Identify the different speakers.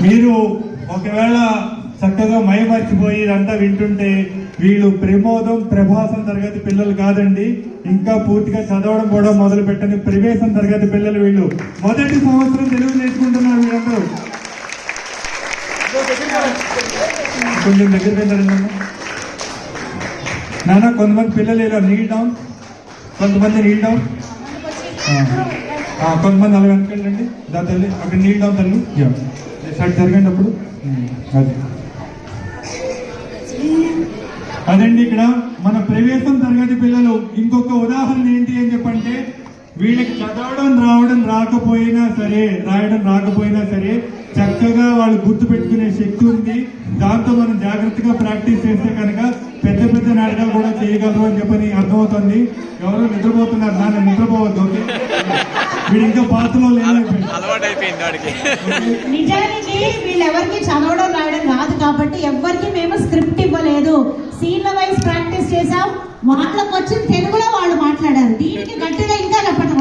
Speaker 1: మీరు ఒకవేళ చక్కగా మైమర్చిపోయి ఇదంతా వింటుంటే వీళ్ళు ప్రమోదం ప్రభాసం తరగతి పిల్లలు కాదండి, ఇంకా పూర్తిగా చదవడం కూడా మొదలు పెట్టని ప్రవేశం తరగతి పిల్లలు వీళ్ళు. మొదటి సంవత్సరం తెలుగు నేర్చుకుంటున్నారు వీళ్ళందరూ. కొంచెం దగ్గర వెళ్ళారండి నాన్న. కొంతమంది పిల్లలు ఇలా నీల్ డౌన్, కొంతమంది నీల్ డౌన్, కొంతమంది అలా వెనకెళ్ళండి. దా తల్లి అక్కడ నీల్ డౌన్ తల్లి షర్ట్ జరగండి. అప్పుడు అది అదండి. ఇక్కడ మన ప్రవేశం తరగతి పిల్లలు ఇంకొక ఉదాహరణ ఏంటి అని చెప్పంటే, వీళ్ళకి చదవడం రాయడం రాకపోయినా సరే చక్కగా వాళ్ళు గుర్తు పెట్టుకునే శక్తి ఉంది. దాంతో మనం జాగ్రత్తగా ప్రాక్టీస్ చేస్తే కనుక పెద్ద పెద్ద నాటకాలు కూడా చేయగలరు అని చెప్పని అర్థమవుతుంది. ఎవరో నిద్రపోతున్నారు, నాన్న నిద్రపోవద్దు. ఓకే, వీడు ఇంకా పాత్రలో
Speaker 2: నిజానికి వీళ్ళెవరికి చదవడం రాయడం రాదు కాబట్టి ఎవరికి మేము స్క్రిప్ట్ ఇవ్వలేదు. సీన్ల వైజ్ ప్రాక్టీస్ చేసాం. వాళ్ళకి వచ్చిన తెలుగులో వాళ్ళు మాట్లాడారు. దీనికి గట్టి